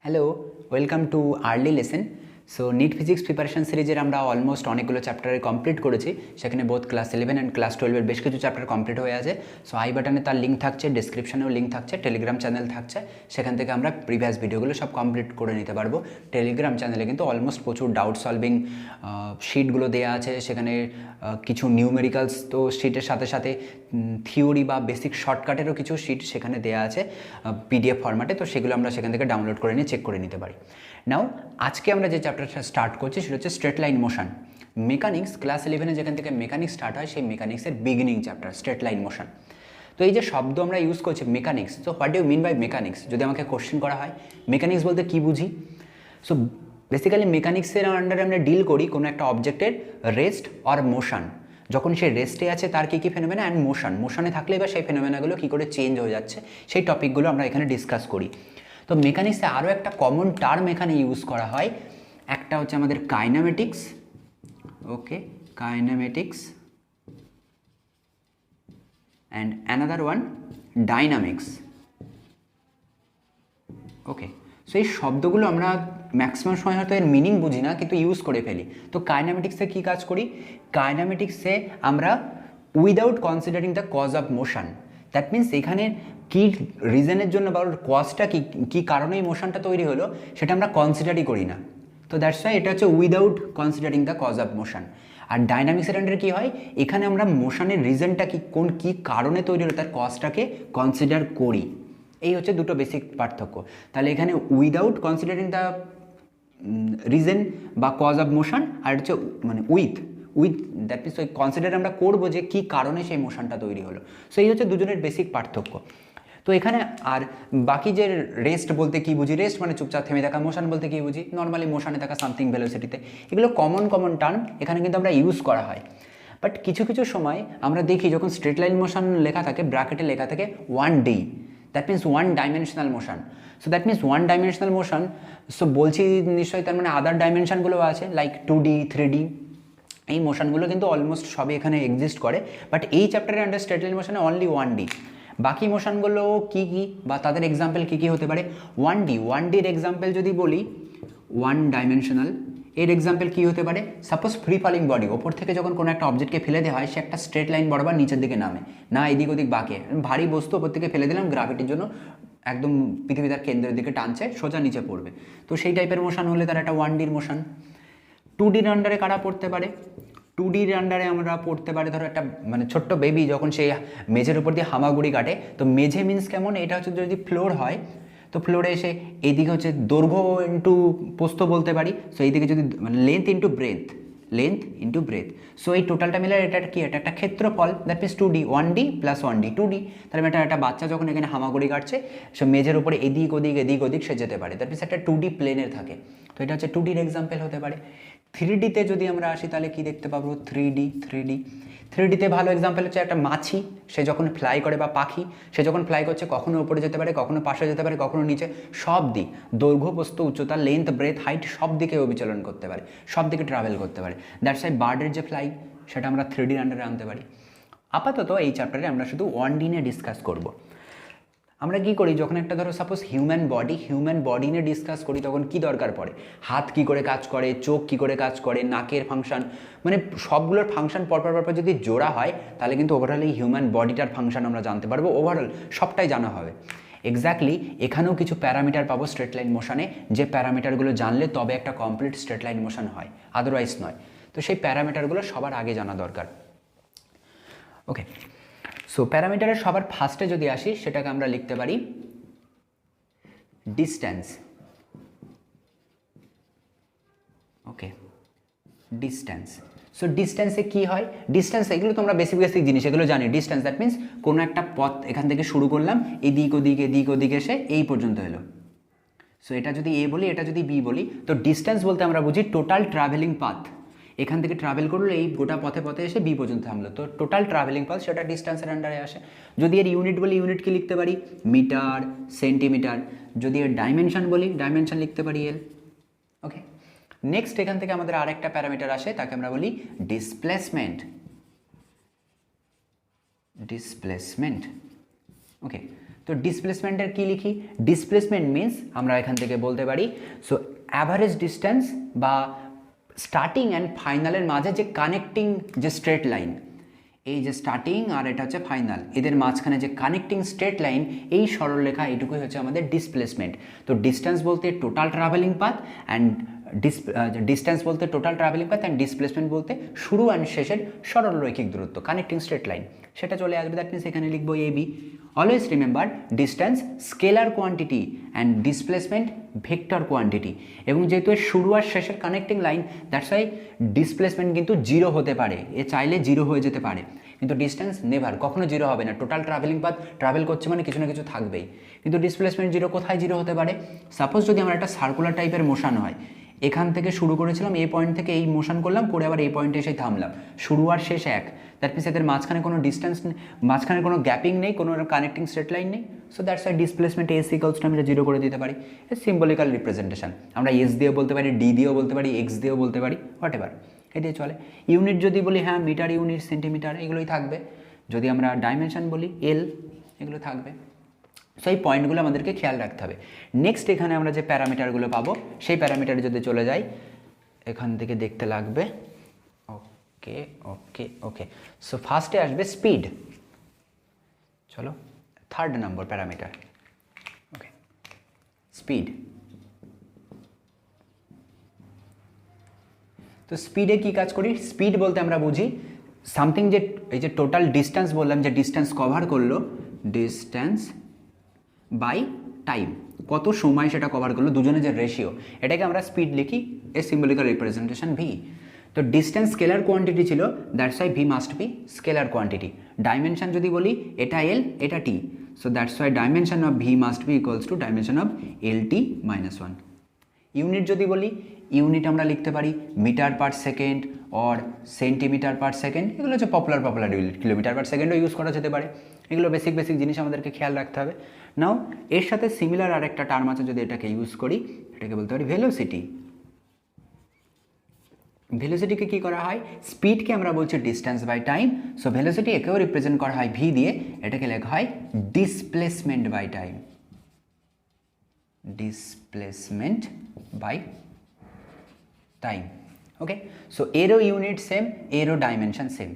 Hello, welcome to early lesson. So NEET physics preparation সিরিজের আমরা almost অনেকগুলো চ্যাপ্টারে কমপ্লিট করেছি। সেখানে বোথ ক্লাস 11 অ্যান্ড ক্লাস 12-এর বেশ কিছু চ্যাপ্টার কমপ্লিট হয়ে আছে। সো আই বাটনে তার লিঙ্ক থাকছে, ডিসক্রিপশনেও লিঙ্ক থাকছে, টেলিগ্রাম চ্যানেল থাকছে, সেখান থেকে আমরা প্রিভিয়াস ভিডিওগুলো সব কমপ্লিট করে নিতে পারবো। টেলিগ্রাম চ্যানেলে কিন্তু অলমোস্ট প্রচুর ডাউট সলভিং শিটগুলো দেওয়া আছে। সেখানে কিছু নিউমেরিক্যালস তো শিটের সাথে সাথে থিওরি বা বেসিক শর্টকাটেরও কিছু শিট সেখানে দেওয়া আছে পিডিএফ ফরম্যাটে। তো সেগুলো আমরা সেখান থেকে ডাউনলোড করে নিয়ে চেক করে নিতে পারি। নাও আজকে আমরা যে চ্যাপ্টারটা স্টার্ট করছি সেটা হচ্ছে straight line motion mechanics. Class 11-এ যেখান থেকে মেকানিক্স স্টার্ট হয় সেই মেকানিক্সের beginning chapter straight line motion. তো এই যে শব্দ আমরা ইউজ করছি মেকানিক্স, তো what do you mean by mechanics যদি আমাকে কোশ্চেন করা হয় মেকানিক্স বলতে কী বুঝি? সো বেসিক্যালি মেকানিক্সের আন্ডারে আমরা ডিল করি কোনো একটা অবজেক্টের রেস্ট অর মোশন। যখন সে রেস্টে আছে তার কী কী ফেনোমেনা অ্যান্ড মোশনে থাকলে বা সেই ফেনোমেনাগুলো কী করে চেঞ্জ হয়ে যাচ্ছে সেই টপিকগুলো আমরা এখানে ডিসকাস করি। তো মেকানিক্সে আরও একটা কমন টার্ম এখানে ইউজ করা হয়, একটা হচ্ছে আমাদের kinematics. Okay, kinematics and another one dynamics. Okay, so এই শব্দগুলো আমরা ম্যাক্সিমাম সময় হয়তো এর মিনিং বুঝি না, কিন্তু ইউজ করে ফেলি। তো কাইনেমেটিক্সে কী কাজ করি? কাইনেমেটিক্সে আমরা without considering the cause of motion, that means এখানে কী রিজনের জন্য বা কজটা কী কারণে এই মোশনটা তৈরি হলো সেটা আমরা কনসিডারই করি না। তো দ্যাটস ওয়াই এটা হচ্ছে without considering the cause of motion. আর ডাইনামিক্সের আন্ডারে কী হয়, এখানে আমরা মোশনের রিজনটা কী কারণে তৈরি হলো তার কজটাকে কনসিডার করি। এই হচ্ছে দুটো বেসিক পার্থক্য। তাহলে এখানে উইদাউট কনসিডারিং দ্য রিজন বা কজ অফ মোশন, আর হচ্ছে মানে উইথ দ্যাট মিনস ওই কনসিডার আমরা করবো যে কী কারণে সেই মোশনটা তৈরি হলো। সো এই হচ্ছে দুজনের বেসিক পার্থক্য। তো এখানে আর বাকি যে রেস্ট বলতে কী বুঝি, রেস্ট মানে চুপচাপ থেমে থাকা, মোশন বলতে কী বুঝি, নর্মালি মোশনে থাকা সামথিং ভেলোসিটিতে, এগুলো কমন টার্ম এখানে কিন্তু আমরা ইউজ করা হয়। বাট কিছু কিছু সময় আমরা দেখি যখন স্ট্রেট লাইন মোশন লেখা থাকে ব্র্যাকেটে লেখা থাকে 1D, that means one dimensional motion. So that means one dimensional motion, so বলছি নিশ্চয়ই তার মানে আদার ডাইমেনশনগুলো আছে লাইক 2D 3D, এই মোশনগুলো কিন্তু অলমোস্ট সবই এখানে এক্সিস্ট করে। বাট এই চ্যাপ্টারের আন্ডার স্ট্রেট লাইন মোশনে অনলি 1D। বাকি মোশনগুলো কী কী বা তাদের এক্সাম্পল কী কী হতে পারে? 1Dর এক্সাম্পল যদি বলি, ওয়ান ডাইমেনশনাল এর এক্সাম্পল কী হতে পারে? সাপোজ ফ্রি ফলিং বডি, ওপর থেকে যখন কোনো একটা অবজেক্টকে ফেলে দেওয়া হয় সে একটা স্ট্রেট লাইন বরাবর নিচের দিকে নামে, না এদিক ওদিক বাঁকে। ভারী বস্তু ওপর থেকে ফেলে দিলাম, গ্রাভিটির জন্য একদম পৃথিবী তার কেন্দ্রের দিকে টানছে, সোজা নিচে পড়বে। তো সেই টাইপের মোশন হলে তার একটা 1Dর মোশন। 2Dর আন্ডারে কারা পড়তে পারে? 2Dর আন্ডারে আমরা পড়তে পারি ধরো একটা মানে ছোট্ট বেবি যখন সেই মেঝের উপর দিয়ে হামাগুড়ি কাটে। তো মেঝে মিন্স কেমন, এটা হচ্ছে যদি ফ্লোর হয় তো ফ্লোরে এসে এইদিকে হচ্ছে দৈর্ঘ্য ইন্টু প্রস্থ বলতে পারি। সো এইদিকে যদি মানে লেন্থ ইন্টু ব্রেথ, সো এই টোটালটা মিলে এটা কি, এটা একটা ক্ষেত্রফল, that means 2D, 1D plus 1D 2D। তাহলে একটা বাচ্চা যখন এখানে হামাগুড়ি কাটছে সে মেঝের উপরে এদিক ওদিক সে যেতে পারে, দ্যাট মিনস একটা 2D প্লেনের থাকে। তো এটা হচ্ছে 2Dর এক্সাম্পল হতে পারে। 3Dতে যদি আমরা আসি তাহলে কি দেখতে পাবো? 3Dতে ভালো এক্সাম্পল হচ্ছে একটা মাছি, সে যখন ফ্লাই করে বা পাখি সে যখন ফ্লাই করছে কখনো উপরে যেতে পারে, কখনো পাশে যেতে পারে, কখনো নিচে, সব দিক দৈর্ঘ্য প্রস্থ উচ্চতা লেন্থ ব্রেথ হাইট সব দিকে অবিচলন করতে পারে, সব দিকে ট্রাভেল করতে পারে। দ্যাটস ওয়াই বার্ডের যে ফ্লাই সেটা আমরা 3Dর আন্ডারে আনতে পারি। আপাতত এই চ্যাপ্টারে আমরা শুধু 1D নিয়ে ডিসকাস করব। আমরা কী করি যখন একটা ধরো সাপোজ হিউম্যান বডি নিয়ে ডিসকাস করি তখন কি দরকার পড়ে? হাত কী করে কাজ করে, চোখ কী করে কাজ করে, নাকের ফাংশন, মানে সবগুলোর ফাংশন পরপর যদি জোড়া হয় তাহলে কিন্তু ওভারঅল এই হিউম্যান বডিটার ফাংশন আমরা জানতে পারবো, ওভারঅল সবটাই জানা হবে। এক্স্যাক্টলি এখানেও কিছু প্যারামিটার পাবো স্ট্রেট লাইন মোশনে, যে প্যারামিটারগুলো জানলে তবে একটা কমপ্লিট স্ট্রেট লাইন মোশন হয়, আদারওয়াইজ নয়। তো সেই প্যারামিটারগুলো সবার আগে জানা দরকার। ওকে, সো প্যারামিটারের সবার ফার্স্টে যদি আসি সেটাকে আমরা লিখতে পারি ডিস্ট্যান্স। ওকে, ডিস্ট্যান্স। সো ডিস্ট্যান্সে কী হয়? ডিস্ট্যান্স এগুলো তোমরা বেসিক জিনিস এগুলো জানি। ডিস্ট্যান্স দ্যাট মিনস কোনো একটা পথ এখান থেকে শুরু করলাম, এদিক ওদিক এসে এই পর্যন্ত এলো। সো এটা যদি এ বলি, এটা যদি বি বলি, তো ডিস্ট্যান্স বলতে আমরা বুঝি টোটাল ট্রাভেলিং পাথ। এখান থেকে ট্রাভেল করলো এই গোটা পথে এসে বি পর্যন্ত থামলো, তো টোটাল ট্রাভেলিং পাথ সেটা ডিস্ট্যান্সের আন্ডারে আসে। যদি এর ইউনিট বলি ইউনিট কি লিখতে পারি? Metre, centimetre. যদি এর ডাইমেনশন বলি ডাইমেনশন লিখতে পারি এল। ওকে, নেক্সট এখান থেকে আমাদের আরেকটা প্যারামিটার আসে, তাকে আমরা বলি ডিসপ্লেসমেন্ট। ওকে, তো ডিসপ্লেসমেন্টের কি লিখি? ডিসপ্লেসমেন্ট মিন্স আমরা এখান থেকে বলতে পারি সো অ্যাভারেজ ডিস্টেন্স বা স্টার্টিং অ্যান্ড ফাইনালের মাঝে যে কানেক্টিং যে স্ট্রেট লাইন, এই যে স্টার্টিং আর এটা হচ্ছে ফাইনাল, এদের মাঝখানে যে কানেক্টিং স্ট্রেট লাইন, এই সরলরেখা এইটুকুই হচ্ছে আমাদের ডিসপ্লেসমেন্ট। তো ডিস্টেন্স বলতে total travelling path and distance বলতে total travelling path and displacement বলতে শুরু অ্যান্ড শেষের সরলরৈখিক দূরত্ব, কানেক্টিং স্ট্রেট লাইন, সেটা চলে আসবে। দ্যাট মিনস এখানে লিখবো AB. Always remember distance scalar quantity and displacement vector quantity, এবং যেহেতু এর শুরু আর শেষের connecting line, that's why displacement কিন্তু জিরো হতে পারে, এ চাইলে জিরো হয়ে যেতে পারে, কিন্তু ডিস্টেন্স নেভার, কখনো জিরো হবে না। টোটাল ট্রাভেলিং পাথ ট্রাভেল করছে মানে কিছু না কিছু থাকবেই, কিন্তু ডিসপ্লেসমেন্ট জিরো কোথায় জিরো হতে পারে? সাপোজ যদি আমার একটা সার্কুলার টাইপের মোশন হয়, এখান থেকে শুরু করেছিলাম, এই পয়েন্ট থেকে এই মোশন করলাম, করে আবার এই পয়েন্টে এসে থামলাম, শুরু আর শেষ এক, দ্যাট মিনস এদের মাঝখানে কোনো ডিস্টেন্স, মাঝখানে কোনো গ্যাপিং নেই, কোনো কানেক্টিং স্ট্রেট লাইন নেই। So that's why displacement S equals two আমরা জিরো করে দিতে পারি। সিম্বলিক্যাল রিপ্রেজেন্টেশন, আমরা এস দিয়েও বলতে পারি, ডি দিয়েও বলতে পারি, এক্স দিয়েও বলতে পারি, হোয়াট এভার, এটাই চলে। ইউনিট যদি বলি, হ্যাঁ মিটার, ইউনিট, সেন্টিমিটার, এগুলোই থাকবে। যদি আমরা ডাইমেনশন বলি, এল, এগুলো থাকবে। সো এই পয়েন্টগুলো আমাদেরকে খেয়াল রাখতে হবে। নেক্সট এখানে আমরা যে প্যারামিটারগুলো পাবো, সেই প্যারামিটারে যদি চলে যাই, এখান থেকে দেখতে লাগবে, ওকে ওকে ওকে। সো ফার্স্টে আসবে স্পিড, চলো 3rd নম্বর প্যারামিটার, ওকে স্পিড। তো স্পিডে কি কাজ করি? স্পিড বলতে আমরা বুঝি সামথিং, যে এই যে টোটাল ডিস্টেন্স বললাম, যে ডিস্টেন্স কভার করলো, ডিস্টেন্স বাই টাইম, কত সময় সেটা কভার করলো, দুজনের যে রেশিও, এটাকে আমরা স্পিড লিখি, এ সিম্বলিক্যাল রিপ্রেজেন্টেশন ভি। তো ডিস্টেন্স স্কেলার কোয়ান্টিটি ছিল, that's why V must be scalar quantity. Dimension যদি বলি, এটা এল, এটা T, so that's why dimension of V must be equals to dimension of L T minus 1। Unit যদি বলি, unit আমরা লিখতে পারি metre per second or centimetre per second, এগুলো হচ্ছে পপুলার ইউনিট। কিলোমিটার পার সেকেন্ডও ইউজ করা যেতে পারে, এগুলো বেসিক জিনিস আমাদেরকে খেয়াল রাখতে হবে। নাও এর সাথে সিমিলার আর একটা টার্ম আছে, যদি এটাকে ইউজ করি, এটাকে বলতে পারি ভেলোসিটি। ভেলোসিটিকে কী করা হয়? স্পিডকে আমরা বলছি distance by time, so velocity একেও রিপ্রেজেন্ট করা হয় ভি দিয়ে, এটাকে লেখা হয় displacement by time, displacement by time. Okay, so এরও ইউনিট সেম, এরও ডাইমেনশন সেম,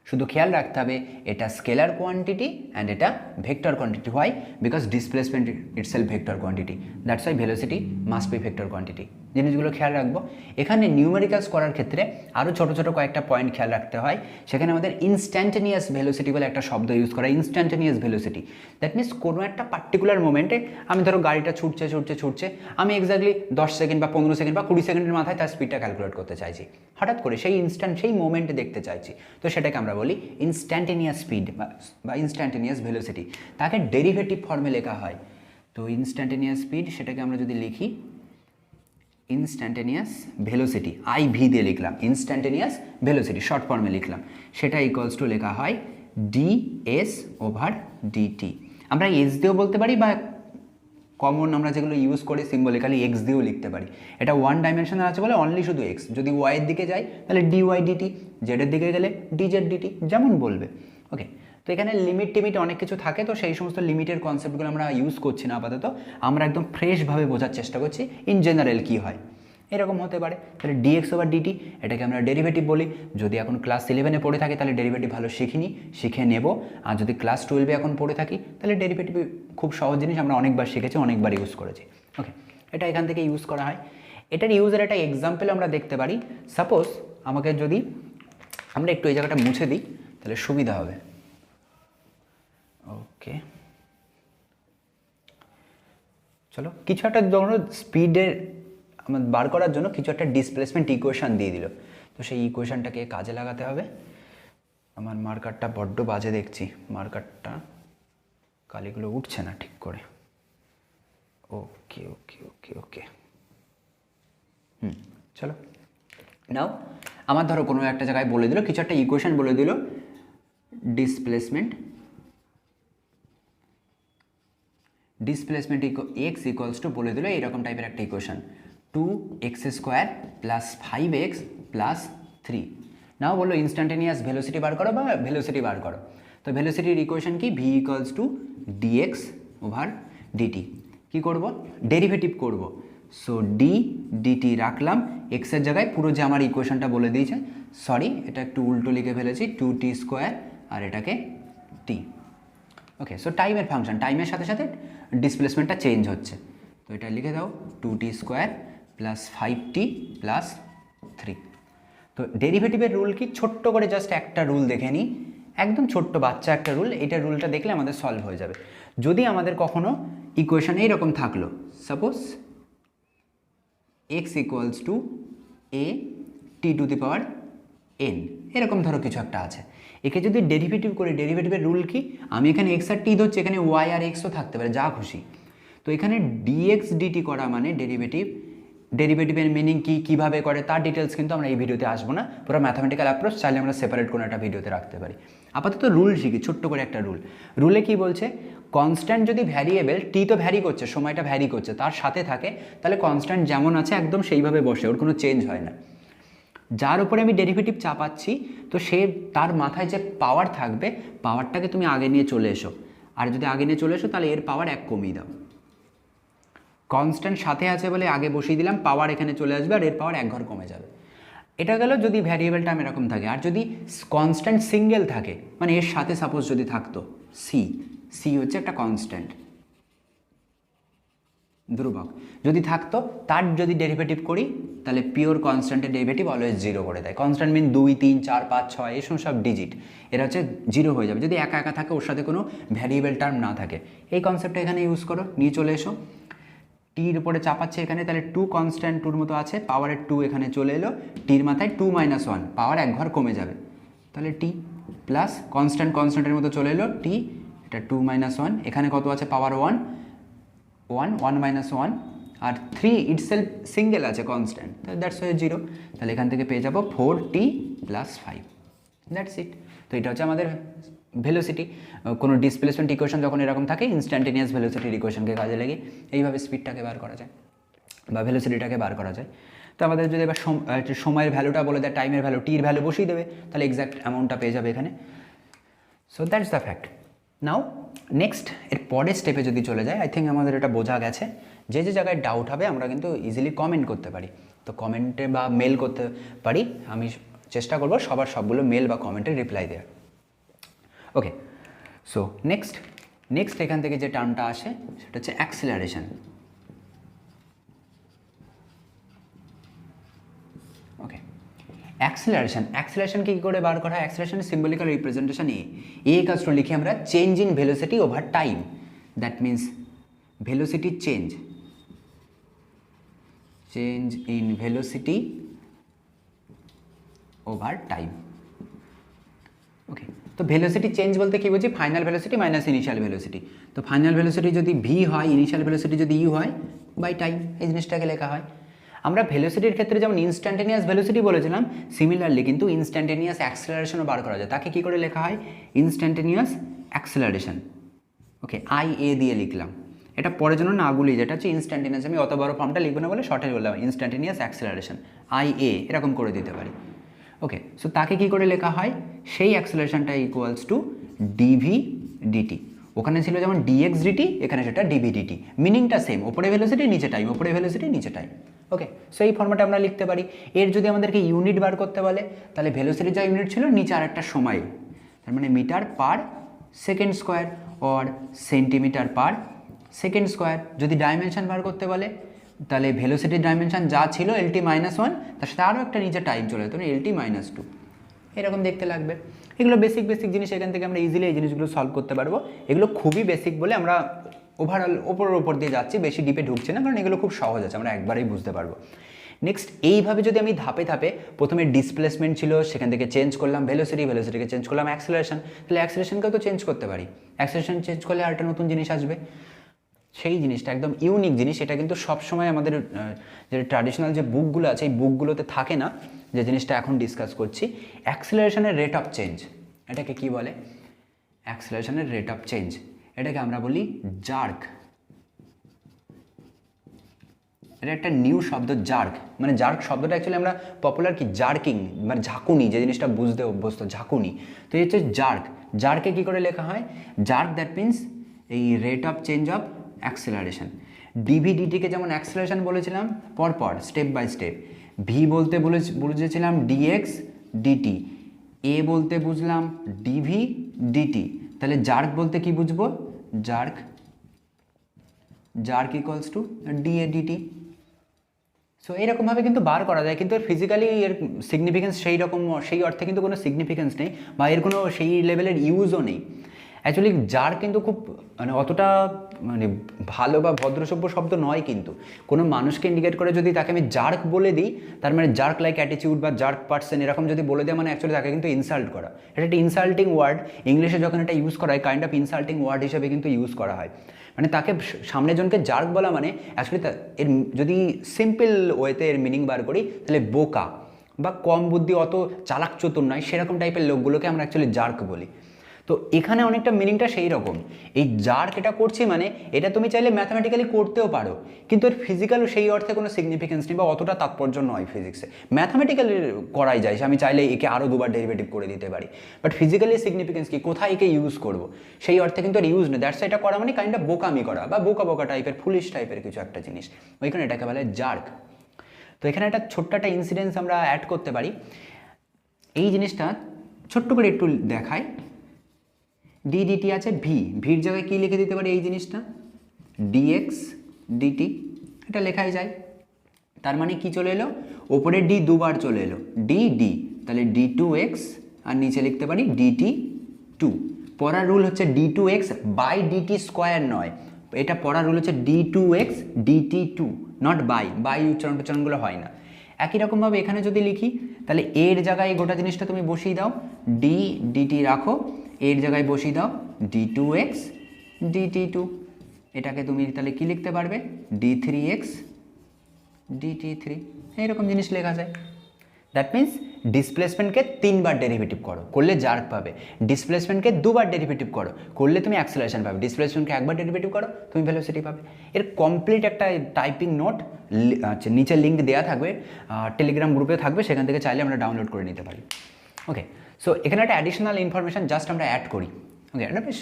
শুধু খেয়াল রাখতে হবে এটা স্কেলার কোয়ান্টিটি অ্যান্ড এটা vector quantity. Why? Because displacement itself vector quantity, that's why velocity must be vector quantity. জিনিসগুলো খেয়াল রাখবো। এখানে নিউমেরিক্যালস করার ক্ষেত্রে আরও ছোটো ছোটো কয়েকটা পয়েন্ট খেয়াল রাখতে হয়। সেখানে আমাদের ইনস্ট্যান্টেনিয়াস ভেলোসিটি বলে একটা শব্দ ইউজ করা, ইনস্ট্যান্টেনিয়াস ভেলোসিটি। দ্যাট মিনস কোনো একটা পার্টিকুলার মোমেন্টে আমি ধরো গাড়িটা ছুটছে, আমি এক্স্যাক্টলি 10 সেকেন্ড বা 15 সেকেন্ড বা 20 সেকেন্ডের মাথায় তার স্পিডটা ক্যালকুলেট করতে চাইছি, হঠাৎ করে সেই ইনস্ট্যান্ট, সেই মোমেন্টে দেখতে চাইছি, তো সেটাকে আমরা বলি ইনস্ট্যান্টেনিয়াস স্পিড বা ইনস্ট্যান্টেনিয়াস ভেলোসিটি। তাকে ডেরিভেটিভ ফর্মে লেখা হয়। তো ইনস্ট্যান্টেনিয়াস স্পিড, সেটাকে আমরা যদি লিখি ইনস্ট্যান্টেনিয়াস ভেলোসিটি, আই ভি দিয়ে লিখলাম, ইনস্ট্যান্টেনিয়াস ভেলোসিটি শর্ট ফর্মে লিখলাম, সেটা ইকুয়ালস টু লেখা হয় ডিএস ওভার ডিটি। আমরা এস দিয়েও বলতে পারি, বা কমন আমরা যেগুলো ইউজ করি সিম্বলিক্যালি এক্স দিয়েও লিখতে পারি। এটা ওয়ান ডাইমেনশনাল আছে বলে অনলি শুধু এক্স। যদি ওয়াইয়ের দিকে যাই তাহলে ডি ওয়াই ডিটি, জেডের দিকে গেলে ডিজেড ডিটি, যেমন বলবে। ওকে, তো এখানে লিমিট টিমিট অনেক কিছু থাকে, তো সেই সমস্ত লিমিটের কনসেপ্টগুলো আমরা ইউজ করছি না আপাতত, আমরা একদম ফ্রেশভাবে বোঝার চেষ্টা করছি ইন জেনারেল কী হয়। এরকম হতে পারে, তাহলে ডিএক্স ওভার ডিটি, এটাকে আমরা ডেরিভেটিভ বলি। যদি এখন ক্লাস 11-এ পড়ে থাকি তাহলে ডেরিভেটিভ ভালো শিখে নেব, আর যদি ক্লাস 12-এ এখন পড়ে থাকি তাহলে ডেরিভেটিভ খুব সহজ জিনিস, আমরা অনেকবার শিখেছি, অনেকবার ইউজ করেছি। ওকে, এটা এখান থেকে ইউজ করা হয়। এটার ইউজের একটা এক্সাম্পল আমরা দেখতে পারি। সাপোজ আমাকে যদি আমরা একটু এই জায়গাটা মুছে দিই তাহলে সুবিধা হবে। ওকে, চলো কিছু একটা ধরো স্পিডের বার করার জন্য কিছু একটা ডিসপ্লেসমেন্ট ইকুয়েশন দিয়ে দিল, তো সেই ইকুয়েশনটাকে কাজে লাগাতে হবে। আমার মার্কারটা বড্ড বাজে দেখছি, মার্কারটা কালিগুলো উঠছে না ঠিক করে। ওকে ওকে ওকে ওকে, চলো নাও আমার ধরো কোনো একটা জায়গায় বলে দিল, কিছু একটা ইকুয়েশন বলে দিল, ডিসপ্লেসমেন্ট এক্স ইকুয়ালস টু বলে দিল এইরকম টাইপের একটা ইকুয়েশন, 2x² + 5x + 3। নাও বললো ইনস্ট্যান্টেনিয়াস ভেলোসিটি বার করো বা ভেলোসিটি বার করো। তো ভেলোসিটির ইকুয়েশন কি? V equals to d x over d t. কী করব? ডেরিভেটিভ করব। সো ডি ডিটি রাখলাম, এক্সের জায়গায় পুরো যে আমার ইকুয়েশনটা বলে দিয়েছে, সরি এটা একটু উল্টো লিখে ফেলেছি, 2t স্কোয়ার আর এটাকে টি। ওকে, সো টাইমের ফাংশন, টাইমের সাথে সাথে ডিসপ্লেসমেন্টটা চেঞ্জ হচ্ছে, তো এটা লিখে দাও 2t square plus 5t plus 3। তো ডেরিভেটিভের রুল কি, ছোট্ট করে জাস্ট একটা রুল দেখে নিই, একদম ছোট্ট বাচ্চা একটা রুল, এটা রুলটা দেখলে আমাদের সলভ হয়ে যাবে। যদি আমাদের কখনো ইকুয়েশন এইরকম থাকলো, suppose x equals to a t to the power n, এরকম ধরো কিছু একটা আছে, একে যদি ডেরিভেটিভ করি, ডেরিভেটিভের রুল কি, আমি এখানে x আর t ধরছি, এখানে y আর xও থাকতে পারে, যা খুশি। তো এখানে dx dt করা মানে ডেরিভেটিভের মিনিং কি, কীভাবে করে, তার ডিটেলস কিন্তু আমরা এই ভিডিওতে আসবো না, পুরো ম্যাথামেটিক্যাল অ্যাপ্রোচ চাইলে আমরা সেপারেট কোনো একটা ভিডিওতে রাখতে পারি। আপাতত রুল শিখি, ছোট্ট করে একটা রুল। রুলে কি বলছে, কনস্ট্যান্ট যদি ভ্যারিয়েবল, টি তো ভ্যারি করছে, সময়টা ভ্যারি করছে, তার সাথে থাকে, তাহলে কনস্ট্যান্ট যেমন আছে একদম সেইভাবে বসে, ওর কোনো চেঞ্জ হয় না। যার উপরে আমি ডেরিভেটিভ চাপাচ্ছি, তো সে তার মাথায় যে পাওয়ার থাকবে, পাওয়ারটাকে তুমি আগে নিয়ে চলে এসো, আর যদি আগে নিয়ে চলে এসো তাহলে এর পাওয়ার 1 কমিয়ে দাও। কনস্ট্যান্ট সাথে আছে বলে আগে বসিয়ে দিলাম, পাওয়ার এখানে চলে আসবে আর এর পাওয়ার 1 ঘর কমে যাবে। এটা গেল যদি ভ্যারিয়েবল টার্ম এরকম থাকে। আর যদি কনস্ট্যান্ট সিঙ্গেল থাকে, মানে এর সাথে সাপোজ যদি থাকতো সি হচ্ছে একটা কনস্ট্যান্ট, ধ্রুবক যদি থাকতো, তার যদি ডেরিভেটিভ করি তাহলে পিওর কনস্ট্যান্টের ডেরিভেটিভ অলওয়েজ 0 করে দেয়। কনস্ট্যান্ট মিন 2, 3, 4, 5, 6 এই সব ডিজিট, এরা হচ্ছে 0 হয়ে যাবে যদি একা একা থাকে, ওর সাথে কোনো ভ্যারিয়েবল টার্ম না থাকে। এই কনসেপ্টটা এখানে ইউজ করো, নিয়ে চলে এসো, টির উপরে চাপাচ্ছে এখানে, তাহলে 2 কনস্ট্যান্ট 2 মতো আছে, পাওয়ারের 2 এখানে চলে এলো, টির মাথায় 2 - 1, পাওয়ার 1 ঘর কমে যাবে, তাহলে টি প্লাস কনস্ট্যান্টের মতো চলে এলো টি, এটা 2 - 1, এখানে কত আছে, পাওয়ার 1 1 1 - 1, আর 3 ইটসেলফ সিঙ্গেল আছে কনস্ট্যান্ট, তাহলে দ্যাটস ওয়াই 0, তাহলে এখান থেকে পেয়ে যাবো 4t + 5, দ্যাটস ইট। তো এটা হচ্ছে আমাদের ভেলোসিটি। কোনো ডিসপ্লেসমেন্ট ইকুয়েশন যখন এরকম থাকে, ইনস্ট্যান্টেনিয়াস ভেলোসিটির ইকুয়েশনকে কাজে লাগে এইভাবে স্পিডটাকে বার করা যায় বা ভেলোসিটিটাকে বার করা যায়। তো আমাদের যদি এবার সময়ের ভ্যালুটা বলে দেয়, টাইমের ভ্যালু, টির ভ্যালু বসিয়ে দেবে, তাহলে এক্স্যাক্ট অ্যামাউন্টটা পেয়ে যাবে এখানে। So that's the fact. Now next এর পরের স্টেপে যদি চলে যায়, আই থিঙ্ক আমাদের এটা বোঝা গেছে। যে যে জায়গায় ডাউট হবে আমরা কিন্তু ইজিলি কমেন্ট করতে পারি, তো কমেন্টে বা মেল করতে পারি, আমি চেষ্টা করবো সবার সবগুলো মেল বা কমেন্টে রিপ্লাই দেওয়ার। ওকে, সো নেক্সট এখান থেকে যে টার্মটা আসে সেটা হচ্ছে অ্যাক্সিলারেশন। ওকে, অ্যাক্সিলারেশন কী করে বার করা হয়? অ্যাক্সিলারেশনের সিম্বলিক্যাল রিপ্রেজেন্টেশন এ কাজটা লিখি আমরা change in velocity over time, that means velocity change in velocity over time. Okay, তো ভেলোসিটি চেঞ্জ বলতে কী বলছি, final velocity minus initial velocity. তো ফাইনাল ভেলোসিটি যদি ভি হয়, ইনিশিয়াল ভেলোসিটি যদি ইউ হয়, বাই টাইম, এই জিনিসটাকে লেখা হয়। আমরা ভেলোসিটির ক্ষেত্রে যেমন ইনস্ট্যান্টেনিয়াস ভেলোসিটি বলেছিলাম, সিমিলারলি কিন্তু ইনস্ট্যান্টেনিয়াস অ্যাক্সেলারেশনও বার করা যায়। তাকে কী করে লেখা হয়? Instantaneous acceleration. ওকে, IA দিয়ে লিখলাম, এটা পরের জন্য না গুলি, যেটা হচ্ছে ইনস্ট্যান্টেনিয়াস, আমি অত বড় ফর্মটা লিখবো না বলে শর্টে বললাম ইনস্ট্যান্টেনিয়াস অ্যাক্সেলারেশন, IA এরকম করে দিতে পারি। ওকে, সো তাকে কী করে লেখা হয়? সেই অ্যাক্সেলারেশনটা ইকুয়ালস টু ডিভি ডিটি। ওখানে ছিল যেমন dx dt, এখানে সেটা ডিভি ডিটি, মিনিংটা সেম, ওপরে ভেলোসিটি নিচে টাইম, ওপরে ভেলোসিটি নিচে টাইম। ওকে, সো এই ফর্মেটে আমরা লিখতে পারি। এর যদি আমাদেরকে ইউনিট বার করতে বলে, তাহলে ভেলোসিটির যা ইউনিট ছিল নিচে আর একটা সময়, তার মানে metre per second square or centimetre per second square. যদি ডাইমেনশন বার করতে বলে, তাহলে ভেলোসিটির ডাইমেনশন যা ছিল LT-1, তার সাথে আরও একটা নিচে টাইম চলে যেত, LT-2, এরকম দেখতে লাগবে। এগুলো বেসিক জিনিস, এখান থেকে আমরা ইজিলি এই জিনিসগুলো সলভ করতে পারবো। এগুলো খুবই বেসিক বলে আমরা ওভারঅল ওপর দিয়ে যাচ্ছি, বেশি ডিপে ঢুকছে না, কারণ এগুলো খুব সহজ আছে, আমরা একবারেই বুঝতে পারবো। নেক্সট এইভাবে যদি আমি ধাপে ধাপে, প্রথমে ডিসপ্লেসমেন্ট ছিল, সেখান থেকে চেঞ্জ করলাম ভেলোসিটিকে চেঞ্জ করলাম অ্যাক্সেলারেশন, তাহলে অ্যাক্সেলারেশনকেও তো চেঞ্জ করতে পারি। অ্যাক্সেলারেশন চেঞ্জ করলে আরেকটা নতুন জিনিস আসবে, সেই জিনিসটা একদম ইউনিক জিনিস। এটা কিন্তু সবসময় আমাদের যে ট্র্যাডিশনাল যে বুকগুলো আছে, এই বুকগুলোতে থাকে না, যে জিনিসটা এখন ডিসকাস করছি। অ্যাক্সেলারেশনের রেট অফ চেঞ্জ, এটাকে কি বলে? অ্যাক্সেলারেশনের রেট অফ চেঞ্জ, এটাকে আমরা বলি জার্ক। এটা একটা নিউ শব্দ, জার্ক। মানে জার্ক শব্দটা অ্যাকচুয়ালি আমরা পপুলার কি জার্কিং, মানে ঝাঁকুনি, যে জিনিসটা বুঝতে অভ্যস্ত, ঝাঁকুনি। তো এই হচ্ছে জার্ক। জার্কে কী করে লেখা হয়? জার্ক দ্যাট মিন্স এই rate of change of acceleration. DV ডিটিকে যেমন অ্যাক্সেলারেশন বলেছিলাম পরপর স্টেপ বাই স্টেপ, ভি বলতে বুঝেছিলাম ডিএক্স ডিটি, এ বলতে বুঝলাম ডিভি ডিটি, তাহলে জার্ক বলতে কি বুঝবো, jerk equals to d a d t. So এইরকমভাবে কিন্তু বার করা যায়, কিন্তু ফিজিক্যালি এর সিগনিফিকেন্স সেই অর্থে কিন্তু কোনো সিগনিফিকেন্স নেই, বা এর কোনো সেই লেভেলের ইউজও নেই। অ্যাকচুয়ালি জার কিন্তু খুব মানে অতটা মানে ভালো বা ভদ্রসভ্য শব্দ নয়, কিন্তু কোনো মানুষকে ইন্ডিকেট করে যদি তাকে আমি জার্ক বলে দিই, তার মানে জার্ক লাইক অ্যাটিটিউড বা জার্ক পার্সন এরকম যদি বলে দেয়, মানে অ্যাকচুয়ালি তাকে কিন্তু ইনসাল্ট করা। এটা একটা ইনসাল্টিং ওয়ার্ড, ইংলিশে যখন এটা ইউজ করা হয় কাইন্ড অফ ইনসাল্টিং ওয়ার্ড হিসেবে কিন্তু ইউজ করা হয়। মানে তাকে সামনে জনকে জার্ক বলা মানে অ্যাকচুয়ালি এর যদি সিম্পল ওয়েতে এর মিনিং বার করি, তাহলে বোকা বা কম বুদ্ধি, অত চালাক চতুর নয়, সেরকম টাইপের লোকগুলোকে আমরা অ্যাকচুয়ালি জার্ক বলি। তো এখানে অনেকটা মিনিংটা সেই রকম। এই জার্ক এটা করছি মানে এটা তুমি চাইলে ম্যাথামেটিক্যালি করতেও পারো, কিন্তু এর ফিজিক্যাল সেই অর্থে কোনো সিগনিফিকেন্স নেই বা অতটা তাৎপর্য নয় ফিজিক্সে। ম্যাথামেটিক্যালি করাই যায়, আমি চাইলে একে আরও দুবার ডেরিভেটিভ করে দিতে পারি, বাট ফিজিক্যালি সিগনিফিকেন্স কি, কোথায় একে ইউজ করবো সেই অর্থে কিন্তু এর ইউজ নেই। দ্যাটস এটা করা মানে কাইন্ড অফ বোকামি করা বা বোকা টাইপের, ফুলিশ টাইপের কিছু একটা জিনিস, ওইখানে এটাকে বলে জার্ক। তো এখানে একটা ছোট্ট একটা ইনসিডেন্স আমরা অ্যাড করতে পারি। এই জিনিসটা ছোট্ট করে একটু দেখাই। ডিডিটি আছে, ভির জায়গায় কী লিখে দিতে পারি, এই জিনিসটা ডিএক্স ডিটি, এটা লেখাই যায়। তার মানে কি চলে এলো, ওপরে ডি দুবার চলে এলো, ডি, তাহলে d2x, আর নিচে লিখতে পারি dt2। পড়ার রুল হচ্ছে d2x বাই ডিটি স্কোয়ার নয়, এটা পড়ার রুল হচ্ছে d2x dt2, নট বাই উচ্চারণগুলো হয় না। একই রকমভাবে এখানে যদি লিখি, তাহলে এর জায়গায় গোটা জিনিসটা তুমি বসিয়ে দাও, dt রাখো, এর জায়গায় বসিয়ে দাও d2x dt2, এটাকে তুমি তাহলে কি লিখতে পারবে, d3x dt3, এইরকম জিনিস লেখা যায়। দ্যাট মিন্স ডিসপ্লেসমেন্টকে 3বার ডেরিভেটিভ করলে জার্ক পাবে, ডিসপ্লেসমেন্টকে 2বার ডেরিভেটিভ করলে তুমি অ্যাক্সেলারেশন পাবে, ডিসপ্লেসমেন্টকে 1বার ডেরিভেটিভ করো তুমি ভেলোসিটি পাবে। এর কমপ্লিট একটা টাইপিং নোট নিচে লিঙ্ক দেওয়া থাকবে, টেলিগ্রাম গ্রুপে থাকবে, সেখান থেকে চাইলে আমরা ডাউনলোড করে নিতে পারি। ওকে, সো এখানে একটা অ্যাডিশনাল ইনফরমেশান জাস্ট আমরা অ্যাড করি। ওকে, এটা বেশ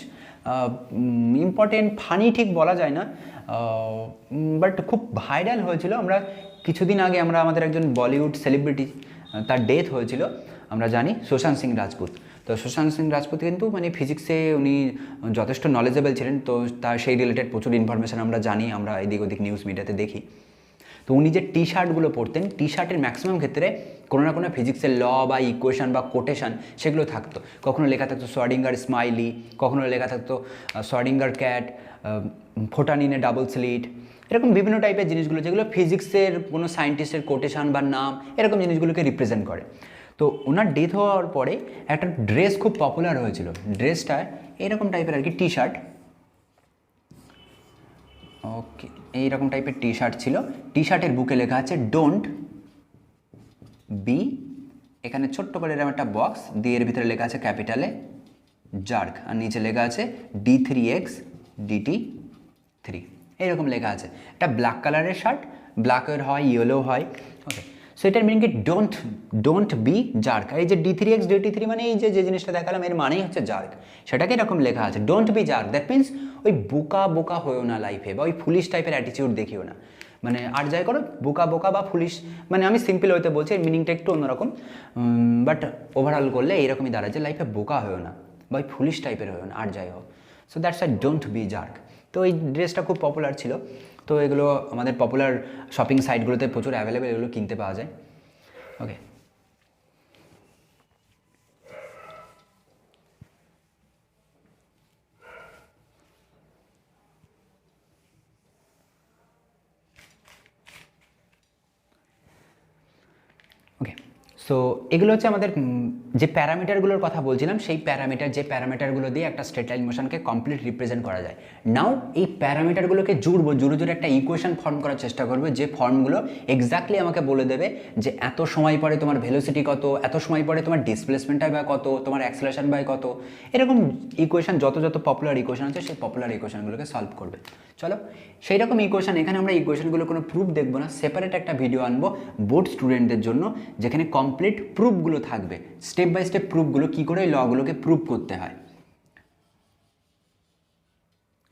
ইম্পর্টেন্ট, ফানি ঠিক বলা যায় না, বাট খুব ভাইরাল হয়েছিল। আমরা কিছুদিন আগে আমাদের একজন বলিউড সেলিব্রিটি, তার ডেথ হয়েছিল, আমরা জানি, সুশান্ত সিং রাজপুত। তো সুশান্ত সিং রাজপুত কিন্তু মানে ফিজিক্সে উনি যথেষ্ট নলেজেবল ছিলেন, তো তার সেই রিলেটেড প্রচুর ইনফরমেশান আমরা জানি, আমরা এদিক ওদিক নিউজ মিডিয়াতে দেখি। তো উনি যে টি শার্টগুলো পরতেন, টি শার্টের ম্যাক্সিমাম ক্ষেত্রে কোনো না কোনো ফিজিক্সের ল বা ইকুয়েশন বা কোটেশন সেগুলো থাকতো। কখনো লেখা থাকতো সোয়ার্ডিঙ্গার স্মাইলি, কখনো লেখা থাকতো সোয়ার্ডিঙ্গার ক্যাট, ফোটানিনে ডাবল স্লিট, এরকম বিভিন্ন টাইপের জিনিসগুলো যেগুলো ফিজিক্সের কোনো সায়েন্টিস্টের কোটেশন বা নাম এরকম জিনিসগুলোকে রিপ্রেজেন্ট করে। তো ওনার ডেথ হওয়ার পরে একটা ড্রেস খুব পপুলার হয়েছিল, ড্রেসটা এরকম টাইপের আর কি, টি শার্ট, ওকে এইরকম টাইপের টি শার্ট ছিল। টি শার্টের বুকে লেখা আছে ডোন্ট বি, এখানে ছোট্ট করে এরকম একটা বক্স দিয়ে এর ভিতরে লেখা আছে ক্যাপিটালে জার্ক, আর নিচে লেখা আছে d3x dt3, এইরকম লেখা আছে। এটা ব্ল্যাক কালারের শার্ট, ব্ল্যাকের হয়, ইয়েলো হয়। ওকে, সো এটার মিনিং কি, ডোন্ট বি জার্ক। এই যে d3x dt3 মানে এই যে জিনিসটা দেখালাম, এর মানেই হচ্ছে জার্ক, সেটাকে এরকম লেখা আছে, don't be jerk. That means ওই বোকা হয়েও না লাইফে, বা ওই ফুলিশ টাইপের অ্যাটিটিউড দেখিও না, মানে আর যাই করো বোকা বা ফুলিশ, মানে আমি সিম্পল হইতে বলছি, মিনিংটা একটু অন্যরকম, বাট ওভারঅল করলে এইরকমই দাঁড়ায় যে লাইফে বোকা হয়েও না বা ওই ফুলিশ টাইপের হয়েও না, আর যাই হোক। So that's I don't be jerk. তো এই ড্রেসটা খুব পপুলার ছিল, তো এগুলো আমাদের পপুলার শপিং সাইটগুলোতে প্রচুর অ্যাভেলেবেল, এগুলো কিনতে পাওয়া যায়। ওকে, ওকে, সো এগুলো হচ্ছে আমাদের যে প্যারামিটারগুলোর কথা বলছিলাম, সেই প্যারামিটারগুলো দিয়ে একটা স্ট্রেট লাইন মোশনকে কমপ্লিট রিপ্রেজেন্ট করা যায়। নাও এই প্যারামিটারগুলোকে জুড়ে একটা ইকুয়েশন ফর্ম করার চেষ্টা করবে, যে ফর্মগুলো এক্স্যাক্টলি আমাকে বলে দেবে যে এত সময় পরে তোমার ভেলোসিটি কত, এত সময় পরে তোমার ডিসপ্লেসমেন্টটা বা কত, তোমার অ্যাক্সেলারেশন বাই কত, এরকম ইকুয়েশন যত পপুলার ইকুয়েশন আছে সেই পপুলার ইকুয়েশনগুলোকে সলভ করবে। চলো সেই রকম ইকুয়েশন, এখানে আমরা ইকুয়েশনগুলো কোনো প্রুফ দেখবো না, সেপারেট একটা ভিডিও আনবো বোর্ড স্টুডেন্টদের জন্য, যেখানে কমপ্লিট প্রুফগুলো থাকবে, স্টেপ বাই স্টেপ প্রুফগুলো, কী করে এই লগুলোকে প্রুফ করতে হয়।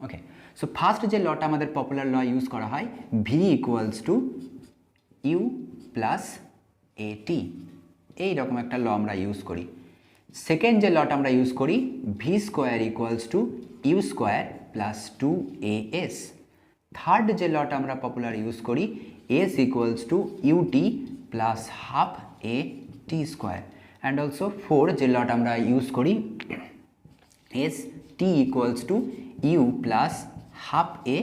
ওকে, সো ফার্স্ট যে লটা আমাদের পপুলার ল ইউজ করা হয়, v equals to you plus a t, এইরকম একটা ল আমরা ইউজ করি। সেকেন্ড যে লটা আমরা ইউজ করি, v square equals to you square plus two a s. Third যে লটা আমরা পপুলার ইউজ করি, s equals to UT plus half A T square. And also four যে লটা আমরা ইউজ করি, s t equals to you plus half a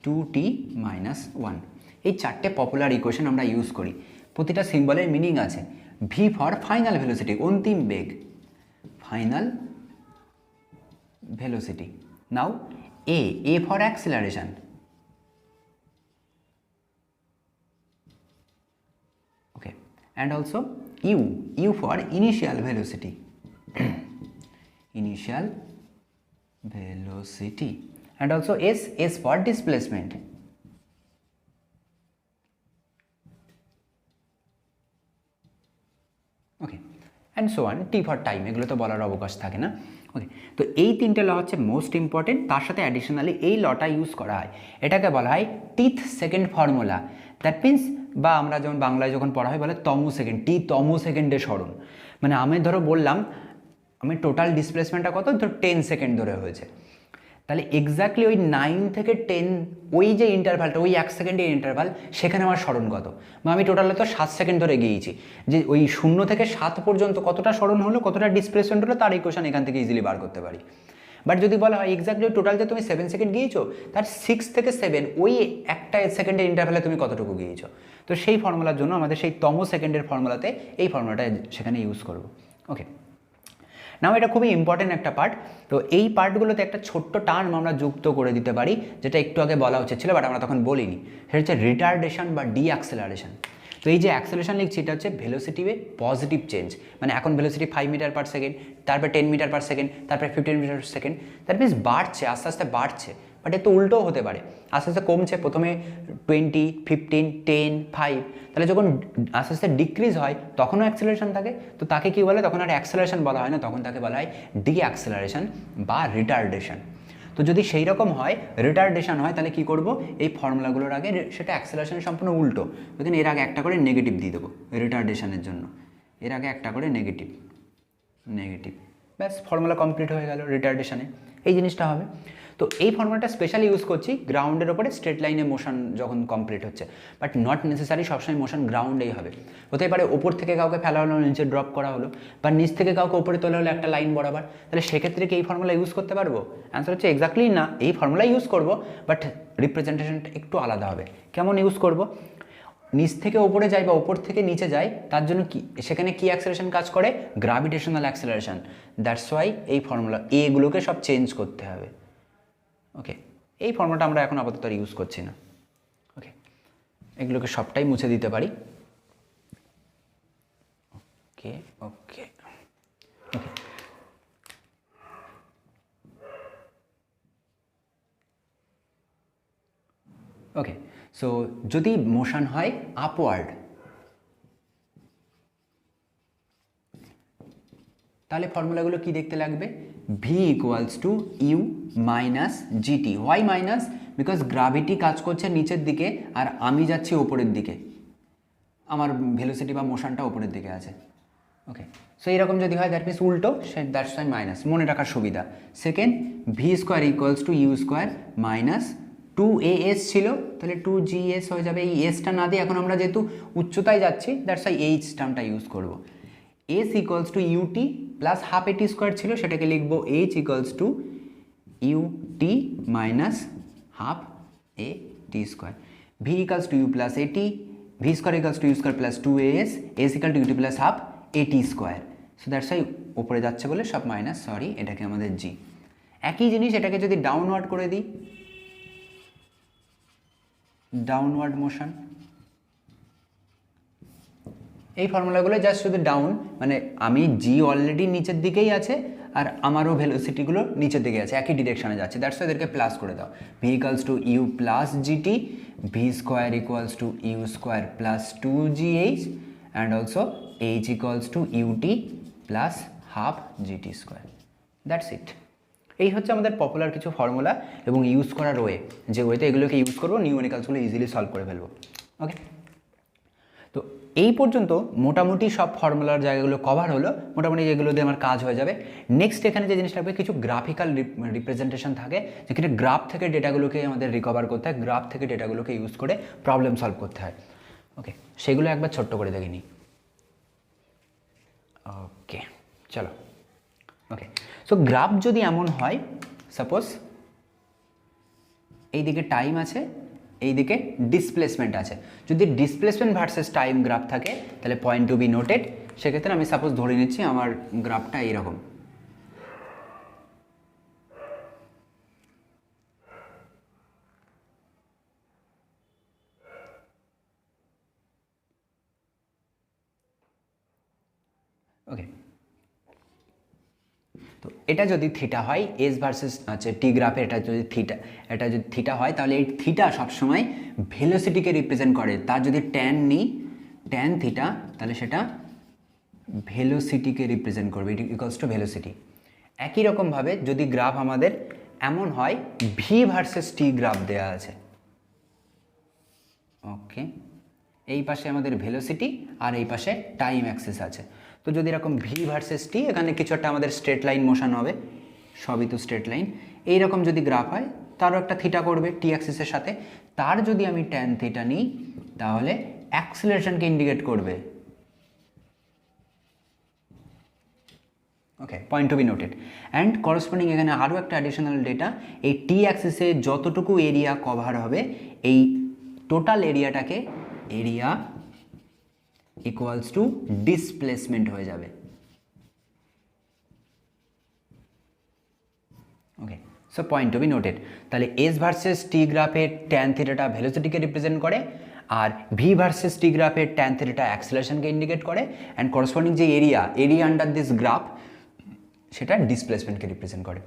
two t minus one. এই চারটে পপুলার ইকুয়েশন আমরা ইউজ করি। প্রতিটা সিম্বলের মিনিং আছে। ভি ফর ফাইনাল ভেলোসিটি, অন্তিম বেগ, final velocity. Now A for acceleration, okay, and also u for initial velocity, initial velocity, and also S for displacement. Okay, and so on, t for time, এগুলো তো বলার অবকাশ থাকে না। ওকে, তো এই তিনটে ল হচ্ছে মোস্ট ইম্পর্টেন্ট। তার সাথে অ্যাডিশনালি এই লটা ইউজ করা হয়, এটাকে বলা হয় teeth second formula. That means, বা আমরা যেমন বাংলায় যখন পড়া হয় বলে তম সেকেন্ড, টি তম সেকেন্ডে সরণ। মানে আমি ধরো বললাম আমি টোটাল ডিসপ্লেসমেন্টটা কত, ধর 10 সেকেন্ড ধরে হয়েছে, তাহলে এক্স্যাক্টলি ওই 9 থেকে 10 ওই যে ইন্টারভালটা, ওই 1 সেকেন্ডের ইন্টারভাল, সেখানে আমার স্মরণ কত, বা আমি টোটাল তো 7 সেকেন্ড ধরে গিয়েছি, যে ওই 0 থেকে 7 পর্যন্ত কতটা স্মরণ হলো, কতটা ডিসপ্লেসমেন্ট হলো, তার ইকুয়েশন এখান থেকে ইজিলি বার করতে পারি। বাট যদি বলা হয় এক্স্যাক্টলি টোটাল যে তুমি 7 সেকেন্ড গিয়েছো, তার 6 থেকে 7 ওই একটা সেকেন্ডের ইন্টারভ্যালে তুমি কতটুকু গিয়েছো, তো সেই ফর্মুলার জন্য আমাদের সেই তম সেকেন্ডের ফর্মুলাতে এই ফর্মুলাটা সেখানে ইউজ করবো। ওকে, নাও এটা খুবই ইম্পর্টেন্ট একটা পার্ট। তো এই পার্টগুলোতে একটা ছোট্ট টার্ম আমরা যুক্ত করে দিতে পারি, যেটা একটু আগে বলা উচিত ছিল বাট আমরা তখন বলিনি, সেটা হচ্ছে রিটার্ডেশন বা ডিঅ্যাক্সেলারেশন। তো এই যে অ্যাক্সেলারেশন লিখছি, এটা হচ্ছে ভেলোসিটিতে পজিটিভ চেঞ্জ। মানে এখন ভেলোসিটি 5 মিটার পার সেকেন্ড, তারপর 10 মিটার পার সেকেন্ড, তারপরে 15 metre per second, that means বাড়ছে, আস্তে আস্তে বাড়ছে। বাট এর তো উল্টোও হতে পারে, আস্তে আস্তে কমছে, প্রথমে 20, 15, 10, 5, তাহলে যখন আস্তে আস্তে ডিক্রিজ হয় তখনও অ্যাক্সেলারেশন থাকে। তো তাকে কী বলে, তখন আর অ্যাক্সেলারেশন বলা হয় না, তখন তাকে বলা হয় ডিঅ্যাক্সেলারেশন বা রিটার্ডেশন। তো যদি সেই রকম হয়, রিটার্ডেশন হয়, তাহলে কী করবো, এই ফর্মুলাগুলোর আগে সেটা অ্যাক্সেলারেশন সম্পূর্ণ উল্টো, ওই এর আগে একটা করে নেগেটিভ দিয়ে দেবো রিটার্ডেশনের জন্য, এর আগে একটা করে নেগেটিভ, ব্যাস ফর্মুলা কমপ্লিট হয়ে গেল রিটার্ডেশনে, এই জিনিসটা হবে। তো এই ফর্মুলাটা স্পেশালি ইউজ করছি গ্রাউন্ডের ওপরে স্ট্রেট লাইনে মোশন যখন কমপ্লিট হচ্ছে, বাট নট নেসেসারি সবসময় মোশন গ্রাউন্ডেই হবে। হতে পারে ওপর থেকে কাউকে ফেলা হলো, নিচে ড্রপ করা হলো, বা নিচ থেকে কাউকে ওপরে তোলা হলো একটা লাইন বরাবর, তাহলে সেক্ষেত্রে কি এই ফর্মুলা ইউজ করতে পারবো? অ্যান্সার হচ্ছে এক্স্যাক্টলি না, এই ফর্মুলা ইউজ করবো, বাট রিপ্রেজেন্টেশনটা একটু আলাদা হবে। কেমন ইউজ করবো? নিচ থেকে ওপরে যায় বা ওপর থেকে নিচে যায়, তার জন্য কি সেখানে কি অ্যাক্সেলারেশন কাজ করে? Gravitational acceleration. দ্যাটস ওয়াই এই ফর্মুলা এগুলোকে সব চেঞ্জ করতে হবে। ওকে, এই ফর্মুলাটা আমরা এখন আপাতত ইউজ করছি না। ওকে, এগুলোকে সবটাই মুছে দিতে পারি। Okay okay okay, okay, so যদি মোশন হয় আপওয়ার্ড, তাহলে ফর্মুলাগুলো কি দেখতে লাগবে? V equals to u minus g t. Why minus? Because gravity কাজ করছে নিচের দিকে আর আমি যাচ্ছি ওপরের দিকে, আমার ভেলোসিটি বা মোশনটা ওপরের দিকে আছে। ওকে, সো এইরকম যদি হয় দ্যাট মিনস উল্টো, সে দ্যাটস ওয়াই মাইনাস, মনে রাখার সুবিধা। Second, v square equals to you square minus 2as ছিল, তাহলে 2gs হয়ে যাবে। এই এসটা না দিয়ে এখন আমরা যেহেতু উচ্চতায় যাচ্ছি, দ্যাটস ওয়াই এইচ টার্মটা ইউজ করব। s equals to UT plus half A T square ছিল, সেটাকে লিখবো h equals to U T minus half A T square. V equals to you plus A T, V square equals to you square plus 2as, s equal to UT plus half A T square. So that's why ওপরে যাচ্ছে বলে সব minus, sorry এটাকে আমাদের জি। একই জিনিস এটাকে যদি ডাউনওয়ার্ড করে দিই, ডাউনওয়ার্ড মোশন, এই ফর্মুলাগুলো জাস্ট শুধু ডাউন, মানে আমি জি অলরেডি নিচের দিকেই আছে আর আমারও ভেলোসিটিগুলো নিচের দিকে আছে, একই ডিরেকশনে যাচ্ছে, দ্যাটস ওয়াই এদেরকে প্লাস করে দাও। V equals to you plus g t, v square equals to you square plus 2gh and also h equals to UT plus half g t square. That's it. এই হচ্ছে আমাদের পপুলার কিছু ফর্মুলা এবং use করার way, যে ওয়েতে এগুলোকে ইউজ করবো নিউমেরিক্যালসগুলো ইজিলি সলভ করে ফেলবো। ওকে, তো এই পর্যন্ত মোটামুটি সব ফর্মুলার জায়গাগুলো কভার হলো, মোটামুটি যেগুলো দিয়ে আমার কাজ হয়ে যাবে। নেক্সট এখানে যে জিনিসটা লাগবে, কিছু গ্রাফিক্যাল রিপ্রেজেন্টেশন থাকে, যেখানে গ্রাফ থেকে ডেটাগুলোকে আমাদের রিকভার করতে হয়, গ্রাফ থেকে ডেটাগুলোকে ইউজ করে প্রবলেম সলভ করতে হয়। ওকে, সেগুলো একবার ছোট্ট করে দেখে নিই। ওকে, চলো। ওকে, সো গ্রাফ যদি এমন হয়, সাপোজ এইদিকে টাইম আছে, এইদিকে ডিসপ্লেসমেন্ট আছে, যদি ডিসপ্লেসমেন্ট ভার্সেস টাইম গ্রাফ থাকে তাহলে পয়েন্ট টু বি নোটেড। সেক্ষেত্রে আমি সাপোজ ধরে নিচ্ছি আমার গ্রাফটা এইরকম। ওকে, তো এটা যদি থিটা হয়, এস ভার্সেস আচ্ছা টি গ্রাফে এটা যদি থিটা হয়, তাহলে এই থিটা সবসময় ভেলোসিটিকে রিপ্রেজেন্ট করে। তার যদি ট্যান নিই, ট্যান থিটা, তাহলে সেটা ভেলোসিটিকে রিপ্রেজেন্ট করবে, ইট ইকুয়ালস টু ভেলোসিটি। একই রকমভাবে যদি গ্রাফ আমাদের এমন হয়, ভি ভার্সেস টি গ্রাফ দেওয়া আছে, ওকে, এই পাশে আমাদের ভেলোসিটি আর এই পাশে টাইম অ্যাক্সিস আছে। তো যদি এরকম ভি ভার্সেস টি, এখানে কিছু একটা আমাদের স্ট্রেট লাইন মোশন হবে, সবই তো স্ট্রেট লাইন। এইরকম যদি গ্রাফ হয়, তারও একটা থিটা করবে টি অ্যাক্সিসের সাথে। তার যদি আমি ট্যান থিটা নিই, তাহলে অ্যাক্সিলারেশনকে ইন্ডিকেট করবে। Okay, point to be noted. And corresponding এখানে আরও একটা অ্যাডিশনাল ডেটা, এই টি অ্যাক্সিসে যতটুকু এরিয়া কভার হবে, এই টোটাল এরিয়াটাকে এরিয়া ইকুয়ালস টু ডিসপ্লেসমেন্ট হয়ে যাবে। Okay, so point to be noted. তাহলে এস ভার্সেস টি গ্রাফের ট্যান থিটাটা ভেলোসিটিকে রিপ্রেজেন্ট করে, আর ভি ভার্সেস টি গ্রাফের ট্যান থিটাটা অ্যাক্সিলারেশনকে ইন্ডিকেট করে, অ্যান্ড করসপন্ডিং যে এরিয়া আন্ডার দিস গ্রাফ, সেটা ডিসপ্লেসমেন্টকে রিপ্রেজেন্ট করে।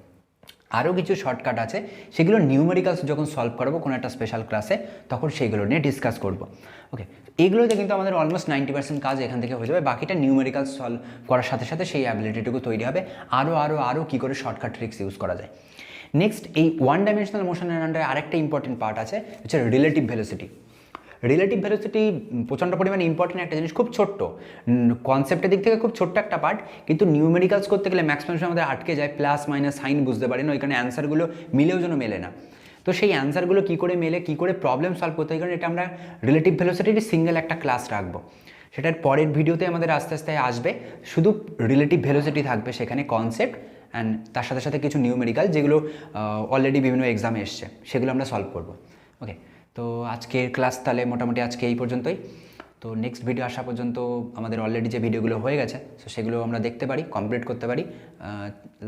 আরও কিছু শর্টকাট আছে, সেগুলো নিউমেরিক্যালস যখন সলভ করবো কোনো একটা স্পেশাল ক্লাসে, তখন সেইগুলো নিয়ে ডিসকাস করবো। ওকে, এগুলোতে কিন্তু আমাদের অলমোস্ট 90% কাজ এখান থেকে হয়ে যাবে। বাকিটা নিউমেরিক্যালস সলভ করার সাথে সাথে সেই অ্যাবিলিটিটুকু তৈরি হবে, আরও কী করে শর্টকাট ট্রিক্স ইউজ করা যায়। নেক্সট, এই ওয়ান ডাইমেনশনাল মোশনের আন্ডারে আরেকটা ইম্পর্টেন্ট পার্ট আছে, হচ্ছে রিলেটিভ ভেলোসিটি। রিলেটিভ ভেলোসিটি প্রচণ্ড পরিমাণে ইম্পর্টেন্ট একটা জিনিস, খুব ছোট্ট কনসেপ্টের দিক থেকে খুব ছোট্ট একটা পার্ট, কিন্তু নিউমেরিক্যালস করতে গেলে ম্যাক্সিমাম সময় আমাদের আটকে যায়, প্লাস মাইনাস সাইন বুঝতে পারি না, ওইখানে অ্যান্সারগুলো মিলেও যেন মেলে না। তো সেই অ্যান্সারগুলো কী করে মেলে, কী করে প্রবলেম সলভ করতে হয়, কারণ এটা আমরা রিলেটিভ ভেলোসিটির সিঙ্গেল একটা ক্লাস রাখবো। সেটার পরের ভিডিওতে আমাদের আস্তে আস্তে আসবে, শুধু রিলেটিভ ভেলোসিটি থাকবে সেখানে কনসেপ্ট, অ্যান্ড তার সাথে সাথে কিছু নিউমেরিক্যাল যেগুলো অলরেডি বিভিন্ন এক্সামে এসছে, সেগুলো আমরা সলভ করবো। ওকে, তো আজকের ক্লাস তাহলে মোটামুটি আজকে এই পর্যন্তই। তো নেক্সট ভিডিও আসা পর্যন্ত আমাদের অলরেডি যে ভিডিওগুলো হয়ে গেছে, সো সেগুলো আমরা দেখতে পারি, কমপ্লিট করতে পারি,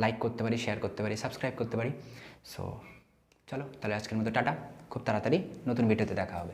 লাইক করতে পারি, শেয়ার করতে পারি, সাবস্ক্রাইব করতে পারি। সো চলো তাহলে আজকের মতো টাটা, খুব তাড়াতাড়ি নতুন ভিডিওতে দেখা হবে।